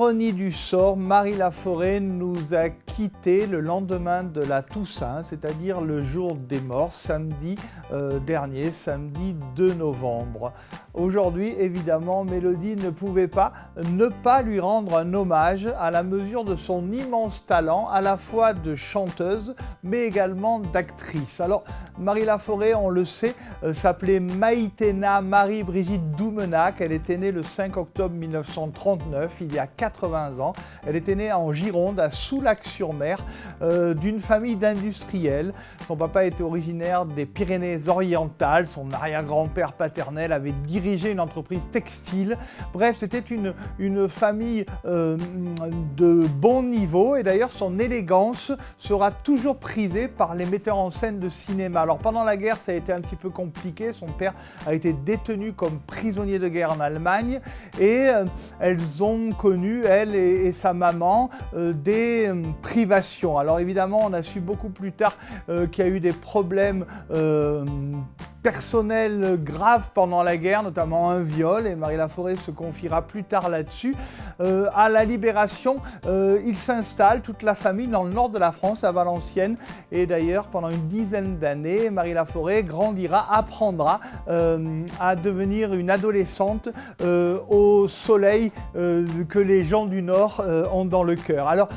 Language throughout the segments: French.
ironie du sort, Marie Laforêt nous a quittés le lendemain de la Toussaint, c'est-à-dire le jour des morts, samedi dernier, samedi 2 novembre. Aujourd'hui, évidemment, Mélodie ne pouvait pas ne pas lui rendre un hommage à la mesure de son immense talent, à la fois de chanteuse, mais également d'actrice. Alors, Marie Laforêt, on le sait, s'appelait Maïtena Marie-Brigitte Doumenac. Elle était née le 5 octobre 1939, il y a 80 ans. Elle était née en Gironde, à Soulac-sur-Mer, d'une famille d'industriels. Son papa était originaire des Pyrénées-Orientales. Son arrière-grand-père paternel avait dirigé une entreprise textile. Bref, c'était une famille de bon niveau. Et d'ailleurs, son élégance sera toujours prisée par les metteurs en scène de cinéma. Alors, pendant la guerre, ça a été un petit peu compliqué. Son père a été détenu comme prisonnier de guerre en Allemagne. Et elles ont connu, elle et sa maman, des privations. Alors évidemment, on a su beaucoup plus tard qu'il y a eu des problèmes personnels graves pendant la guerre, notamment un viol, et Marie Laforêt se confiera plus tard là-dessus. À la Libération, il s'installe, toute la famille, dans le nord de la France, à Valenciennes, et d'ailleurs, pendant une dizaine d'années, Marie Laforêt grandira, apprendra à devenir une adolescente au soleil que les gens du Nord ont dans le cœur. Alors,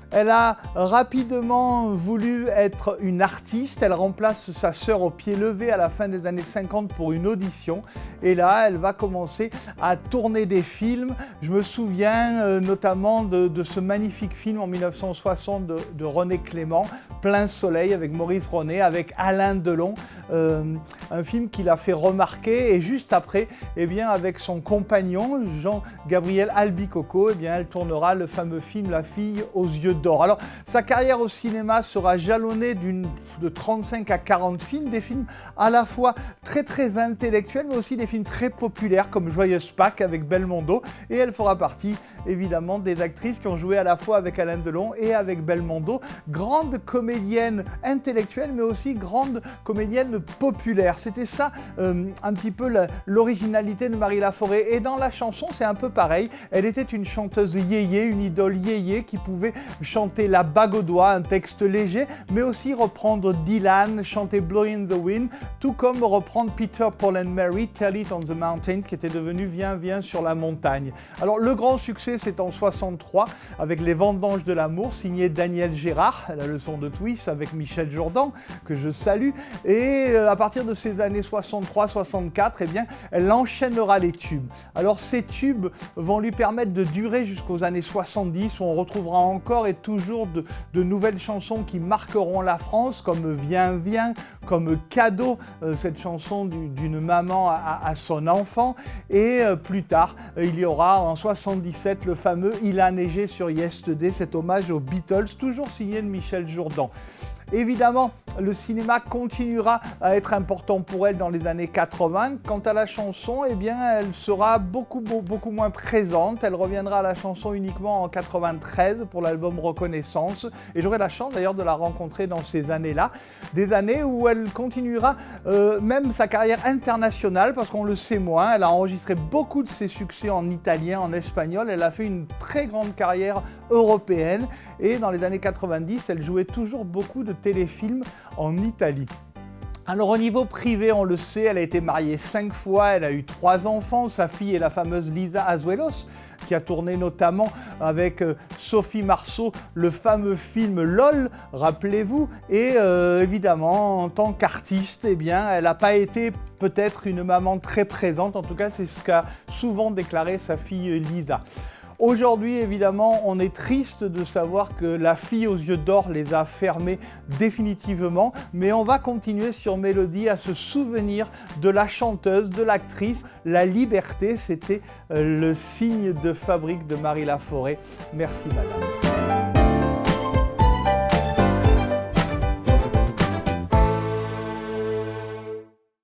elle a rapidement voulu être une artiste. Elle remplace sa sœur au pied levé à la fin des années 50 pour une audition. Et là, elle va commencer à tourner des films. Je me souviens notamment de ce magnifique film en 1960 de René Clément, Plein Soleil, avec Maurice Ronet, avec Alain Delon. Un film qui l'a fait remarquer. Et juste après, eh bien, avec son compagnon, Jean-Gabriel Albicoco, eh bien, elle tournera le fameux film La fille aux yeux d'or. Alors, sa carrière au cinéma sera jalonnée de 35 à 40 films, des films à la fois très très intellectuels, mais aussi des films très populaires comme Joyeuse Pâques avec Belmondo. Et elle fera partie, évidemment, des actrices qui ont joué à la fois avec Alain Delon et avec Belmondo. Grande comédienne intellectuelle, mais aussi grande comédienne populaire. C'était ça, un petit peu l'originalité de Marie Laforêt. Et dans la chanson, c'est un peu pareil. Elle était une chanteuse yéyé, une idole yéyé qui pouvait chanter La bague au doigt, un texte léger, mais aussi reprendre Dylan, chanter Blowing in the Wind, tout comme reprendre Peter, Paul and Mary, Tell It on the Mountain, qui était devenu Viens, viens sur la montagne. Alors le grand succès, c'est en 63, avec Les Vendanges de l'amour, signé Daniel Gérard, la leçon de twist avec Michel Jourdan, que je salue, et à partir de ces années 63-64, eh bien, elle enchaînera les tubes. Alors ces tubes vont lui permettre de durer jusqu'aux années 70, où on retrouvera encore et toujours de nouvelles chansons qui marqueront la France, comme Viens, viens, comme Cadeau, cette chanson d'une maman à son enfant. Et plus tard, il y aura en 77 le fameux Il a neigé sur Yesterday, cet hommage aux Beatles, toujours signé de Michel Jourdan. Évidemment, le cinéma continuera à être important pour elle dans les années 80. Quant à la chanson, eh bien, elle sera beaucoup moins présente. Elle reviendra à la chanson uniquement en 93 pour l'album Reconnaissance. Et j'aurai la chance d'ailleurs de la rencontrer dans ces années-là. Des années où elle continuera même sa carrière internationale, parce qu'on le sait moins. Elle a enregistré beaucoup de ses succès en italien, en espagnol. Elle a fait une très grande carrière européenne. Et dans les années 90, elle jouait toujours beaucoup de téléfilms en Italie. Alors au niveau privé, on le sait, elle a été mariée 5 fois, elle a eu 3 enfants. Sa fille est la fameuse Lisa Azuelos, qui a tourné notamment avec Sophie Marceau le fameux film LOL, rappelez-vous. Et évidemment, en tant qu'artiste, eh bien, elle n'a pas été peut-être une maman très présente. En tout cas, c'est ce qu'a souvent déclaré sa fille Lisa. Aujourd'hui, évidemment, on est triste de savoir que La fille aux yeux d'or les a fermés définitivement, mais on va continuer sur Mélodie à se souvenir de la chanteuse, de l'actrice. La liberté, c'était le signe de fabrique de Marie Laforêt. Merci madame.